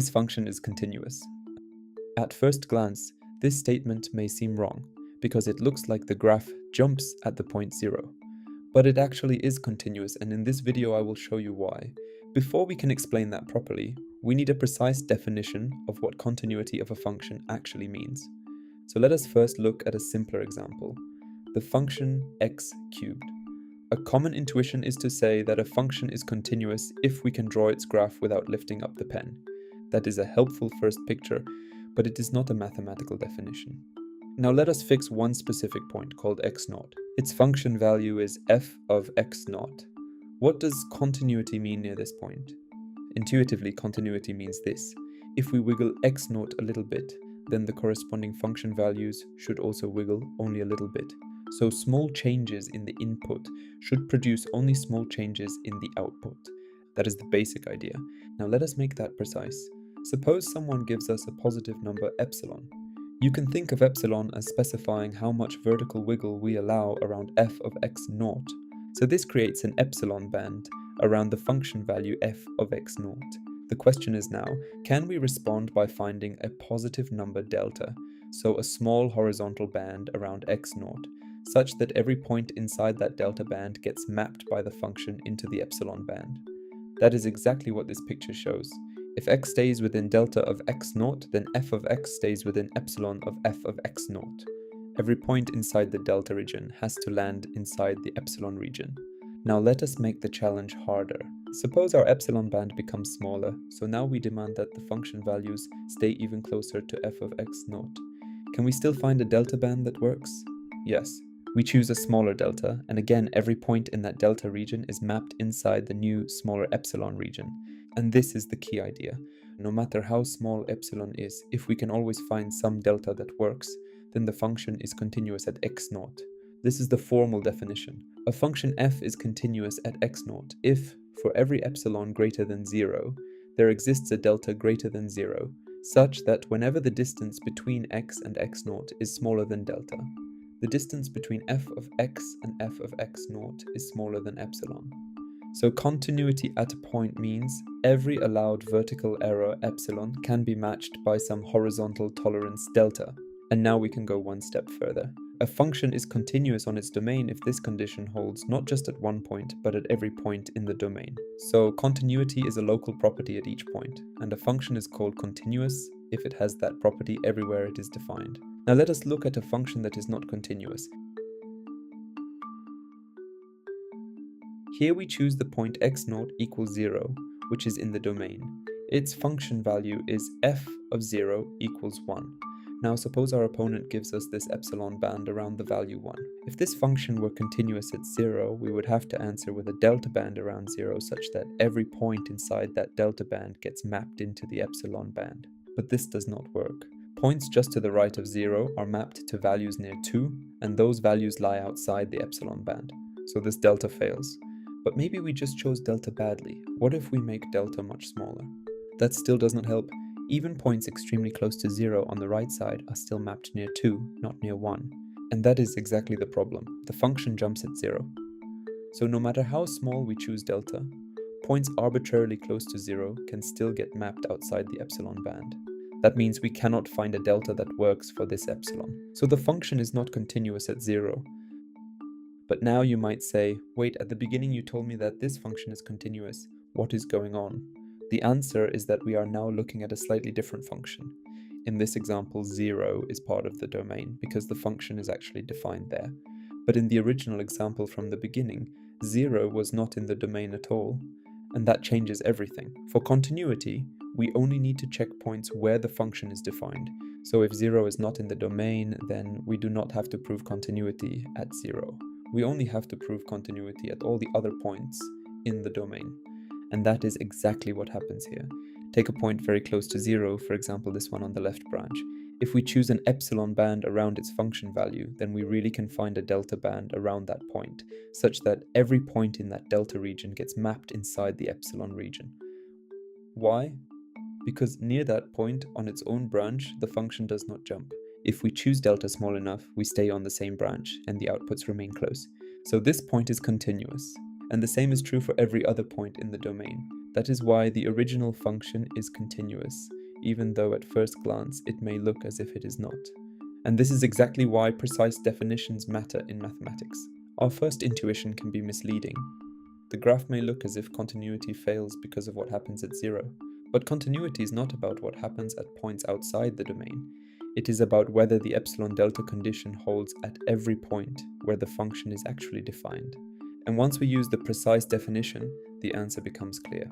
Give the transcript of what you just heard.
this function is continuous. At first glance, this statement may seem wrong, because it looks like the graph jumps at the point 0. But it actually is continuous, and in this video I will show you why. Before we can explain that properly, we need a precise definition of what continuity of a function actually means. So let us first look at a simpler example, the function x cubed. A common intuition is to say that a function is continuous if we can draw its graph without lifting up the pen. That is a helpful first picture, but it is not a mathematical definition. Now let us fix one specific point called x0. Its function value is f of x0. What does continuity mean near this point? Intuitively, continuity means this. If we wiggle x0 a little bit, then the corresponding function values should also wiggle only a little bit. So small changes in the input should produce only small changes in the output. That is the basic idea. Now let us make that precise. Suppose someone gives us a positive number epsilon. You can think of epsilon as specifying how much vertical wiggle we allow around f of x0. So this creates an epsilon band around the function value f of x0. The question is now, can we respond by finding a positive number delta, so a small horizontal band around x0, such that every point inside that delta band gets mapped by the function into the epsilon band? That is exactly what this picture shows. If x stays within delta of x0, then f of x stays within epsilon of f of x0. Every point inside the delta region has to land inside the epsilon region. Now let us make the challenge harder. Suppose our epsilon band becomes smaller, so now we demand that the function values stay even closer to f of x0. Can we still find a delta band that works? Yes. We choose a smaller delta, and again every point in that delta region is mapped inside the new, smaller epsilon region. And this is the key idea. No matter how small epsilon is, if we can always find some delta that works, then the function is continuous at x0. This is the formal definition. A function f is continuous at x0 if, for every epsilon greater than 0, there exists a delta greater than 0, such that whenever the distance between x and x0 is smaller than delta, the distance between f of x and f of x0 is smaller than epsilon. So continuity at a point means every allowed vertical error epsilon can be matched by some horizontal tolerance delta. And now we can go one step further. A function is continuous on its domain if this condition holds not just at one point, but at every point in the domain. So continuity is a local property at each point, and a function is called continuous if it has that property everywhere it is defined. Now let us look at a function that is not continuous. Here we choose the point x0 equals 0, which is in the domain. Its function value is f of 0 equals 1. Now suppose our opponent gives us this epsilon band around the value 1. If this function were continuous at 0, we would have to answer with a delta band around 0 such that every point inside that delta band gets mapped into the epsilon band. But this does not work. Points just to the right of 0 are mapped to values near 2, and those values lie outside the epsilon band. So this delta fails. But maybe we just chose delta badly. What if we make delta much smaller? That still does not help. Even points extremely close to 0 on the right side are still mapped near 2, not near 1. And that is exactly the problem. The function jumps at 0. So no matter how small we choose delta, points arbitrarily close to 0 can still get mapped outside the epsilon band. That means we cannot find a delta that works for this epsilon. So the function is not continuous at 0. But now you might say, wait, at the beginning you told me that this function is continuous. What is going on? The answer is that we are now looking at a slightly different function. In this example, 0 is part of the domain because the function is actually defined there. But in the original example from the beginning, 0 was not in the domain at all. And that changes everything. For continuity, we only need to check points where the function is defined. So if 0 is not in the domain, then we do not have to prove continuity at 0. We only have to prove continuity at all the other points in the domain. And that is exactly what happens here. Take a point very close to 0, for example this one on the left branch. If we choose an epsilon band around its function value, then we really can find a delta band around that point, such that every point in that delta region gets mapped inside the epsilon region. Why? Because near that point on its own branch, the function does not jump. If we choose delta small enough, we stay on the same branch and the outputs remain close. So this point is continuous. And the same is true for every other point in the domain. That is why the original function is continuous, even though at first glance it may look as if it is not. And this is exactly why precise definitions matter in mathematics. Our first intuition can be misleading. The graph may look as if continuity fails because of what happens at 0, but continuity is not about what happens at points outside the domain. It is about whether the epsilon-delta condition holds at every point where the function is actually defined. And once we use the precise definition, the answer becomes clear.